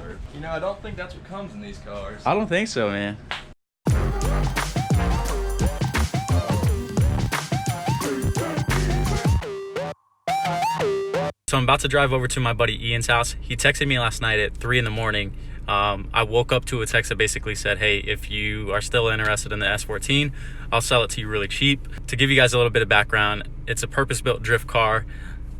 work. You know, I don't think that's what comes in these cars. I don't think so, man. So I'm about to drive over to my buddy Ian's house. He texted me last night at 3 in the morning. I woke up to a text that basically said, hey, if you are still interested in the S14, I'll sell it to you really cheap. To give you guys a little bit of background, it's a purpose-built drift car.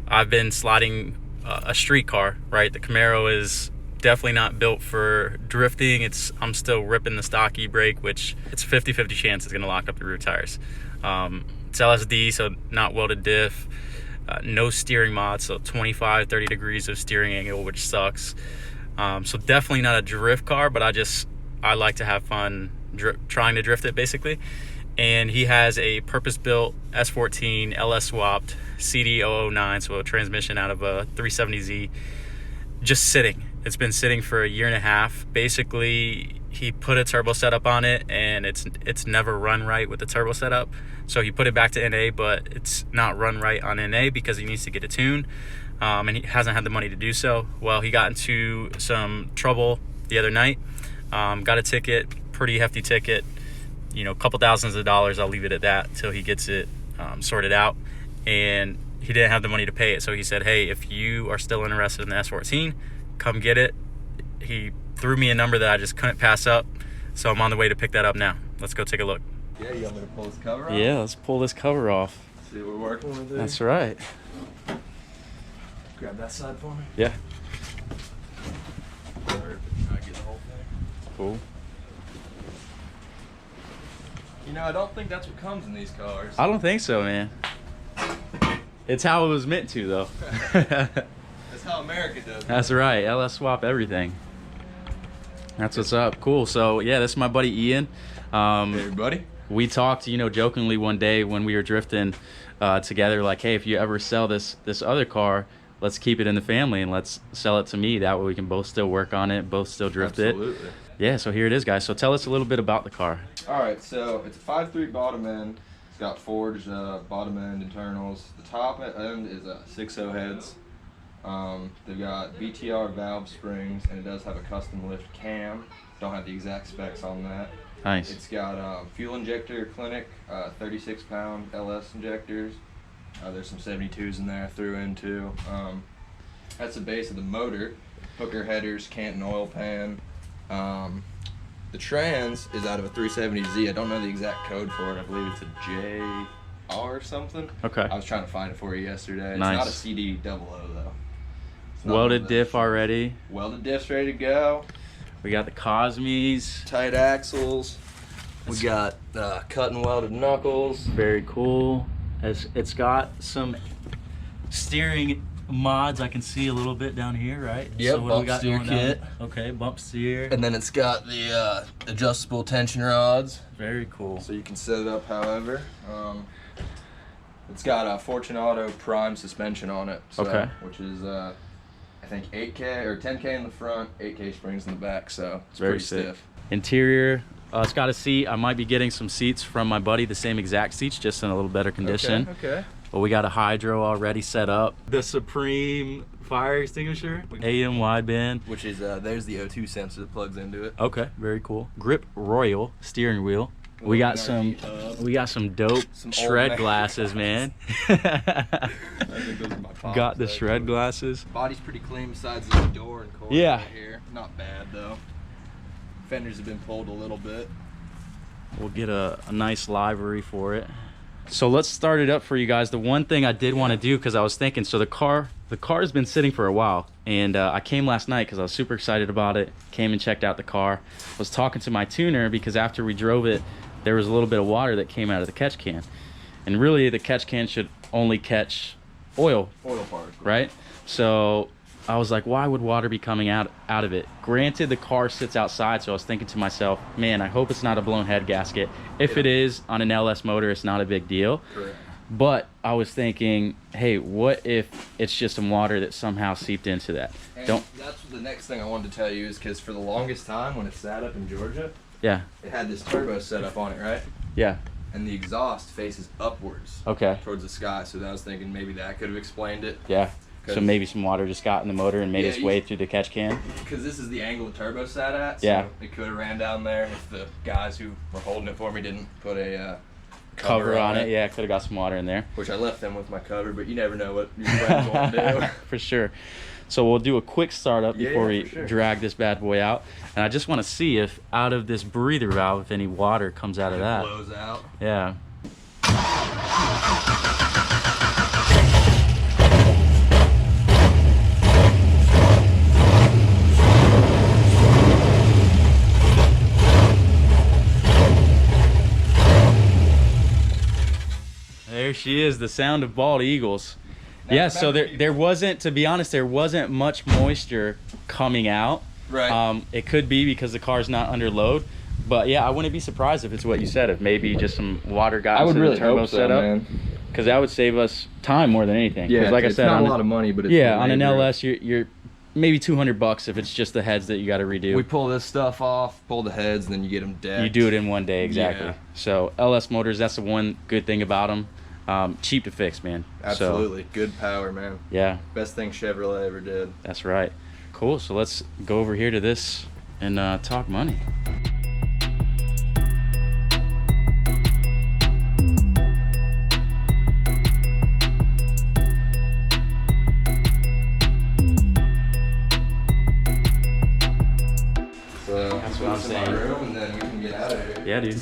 I've been sliding a street car, right? The Camaro is definitely not built for drifting. I'm still ripping the stock e-brake, which it's a 50-50 chance it's gonna lock up the rear tires. It's LSD, so not welded diff. No steering mod, so 25-30 degrees of steering angle, which sucks. So definitely not a drift car, but I like to have fun trying to drift it, basically. And he has a purpose-built S14 LS swapped CD009, so a transmission out of a 370Z, just sitting. It's been sitting for a year and a half. Basically, he put a turbo setup on it, and it's never run right with the turbo setup. So he put it back to NA, but it's not run right on NA because he needs to get a tune, and he hasn't had the money to do so. Well, he got into some trouble the other night, got a ticket, pretty hefty ticket, you know, a couple thousands of dollars. I'll leave it at that till he gets it sorted out. And he didn't have the money to pay it, so he said, hey, if you are still interested in the S14, come get it. He threw me a number that I just couldn't pass up, so I'm on the way to pick that up now. Let's go take a look. Yeah, you want me to pull this cover off? Yeah, let's pull this cover off. See what we're working with here? That's right. Grab that side for me. Yeah. Or I get the whole thing. Cool. You know, I don't think that's what comes in these cars. I don't think so, man. It's how it was meant to, though. That's how America does it. That's right. LS swap everything. That's what's up. Cool. So yeah, this is my buddy Ian. Hey, everybody. We talked, you know, jokingly one day when we were drifting together, like, hey, if you ever sell this other car, let's keep it in the family and let's sell it to me. That way we can both still work on it, both still drift Absolutely. it. Yeah. So here it is, guys. So tell us a little bit about the car. All right, so it's a 5.3 bottom end. It's got forged bottom end internals. The top end is 6.0 heads. They've got BTR valve springs, and it does have a custom lift cam. Don't have the exact specs on that. Nice. It's got fuel injector clinic, 36-pound LS injectors. There's some 72s in there threw in too. That's the base of the motor. Hooker headers, Canton oil pan. The trans is out of a 370Z. I don't know the exact code for it. I believe it's a JR something. Okay. I was trying to find it for you yesterday. Nice. It's not a CD00 though. It's not Welded one of diff those. already. Welded diffs ready to go. We got the Cosmes. Tight axles. We got cut and welded knuckles. Very cool. It's got some steering mods. I can see a little bit down here, right? Yep, so what do bump we got steer going kit. down? Okay, bump steer. And then it's got the adjustable tension rods, Very cool. so you can set it up however. It's got a Fortunato Prime suspension on it, so, Okay. which is I think 8K or 10K in the front, 8K springs in the back, so it's Very pretty sick. stiff. Interior, it's got a seat. I might be getting some seats from my buddy, the same exact seats, just in a little better condition. Okay. But we got a hydro already set up. The Supreme fire extinguisher, AM wideband. Which is there's the O2 sensor that plugs into it. Okay, very cool. Grip Royal steering wheel. We got some dope Some old shred man glasses, man. I think those are my pops, Got the actually. shred glasses. Body's pretty clean besides the door and cord Yeah. right here. Not bad though. Fenders have been pulled a little bit. We'll get a nice livery for it. So let's start it up for you guys. The one thing I did want to do, because I was thinking, so the car has been sitting for a while, and I came last night because I was super excited about it. Came and checked out the car. Was talking to my tuner because after we drove it, there was a little bit of water that came out of the catch can, and really the catch can should only catch oil Particles. right? So I was like, why would water be coming out of it? Granted, the car sits outside, so I was thinking to myself, man, I hope it's not a blown head gasket. If it is on an LS motor, it's not a big deal. Correct. But I was thinking, hey, what if it's just some water that somehow seeped into that? And Don't. that's the next thing I wanted to tell you is because for the longest time when it sat up in Georgia, Yeah. it had this turbo set up on it, right? Yeah. And the exhaust faces upwards Okay. towards the sky. So I was thinking maybe that could have explained it. Yeah. So maybe some water just got in the motor and made its way through the catch can. Because this is the angle the turbo sat at. So yeah. it could have ran down there if the guys who were holding it for me didn't put a cover on it. Yeah, could have got some water in there. Which I left them with my cover, but you never know what your friends want to do. For sure. So we'll do a quick startup before we drag this bad boy out. And I just want to see if out of this breather valve, if any water comes out of that. Blows out. Yeah. There she is, the sound of bald eagles. Yeah, so there wasn't, to be honest, there wasn't much moisture coming out. Right. It could be because the car's not under load, but yeah, I wouldn't be surprised if it's what you said, if maybe just some water got into the turbo setup. Because that would save us time more than anything. Yeah, like I said, not a lot of money, but it's on an LS, you're maybe $200 if it's just the heads that you got to redo. We pull this stuff off, pull the heads, and then you get them decked. You do it in one day, exactly. Yeah. So LS motors, that's the one good thing about them. Cheap to fix, man. Absolutely. So, good power, man. Yeah. Best thing Chevrolet ever did. That's right. Cool. So let's go over here to this and talk money. So that's what I'm saying. Room and then we can get out of here. Yeah, dude.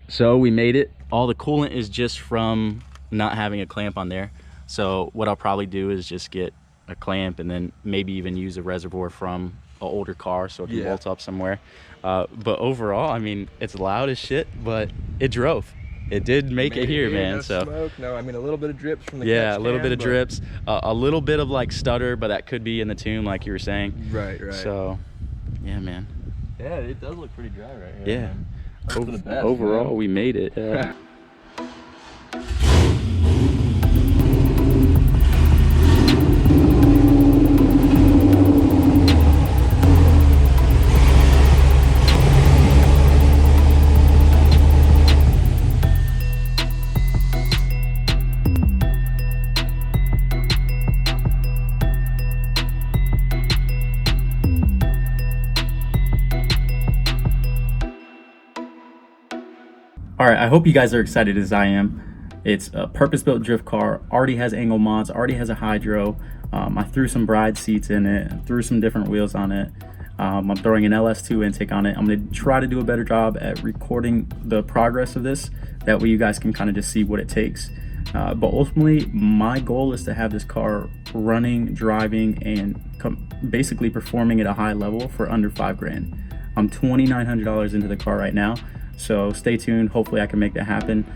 So we made it. All the coolant is just from not having a clamp on there. So what I'll probably do is just get a clamp and then maybe even use a reservoir from an older car so it can bolt up somewhere. But overall, I mean, it's loud as shit, but it drove. It did make it here, man. No so smoke. No, I mean a little bit of drips from the a little bit of drips, a little bit of like stutter, but that could be in the tune, like you were saying. Right. So, yeah, man. Yeah, it does look pretty dry right here. Yeah. Overall, we made it. Yeah. All right, I hope you guys are excited as I am. It's a purpose-built drift car, already has angle mods, already has a hydro. I threw some bride seats in it, threw some different wheels on it. I'm throwing an LS2 intake on it. I'm gonna try to do a better job at recording the progress of this. That way you guys can kind of just see what it takes. But ultimately, my goal is to have this car running, driving, and basically performing at a high level for under $5,000. I'm $2,900 into the car right now. So stay tuned. Hopefully I can make that happen.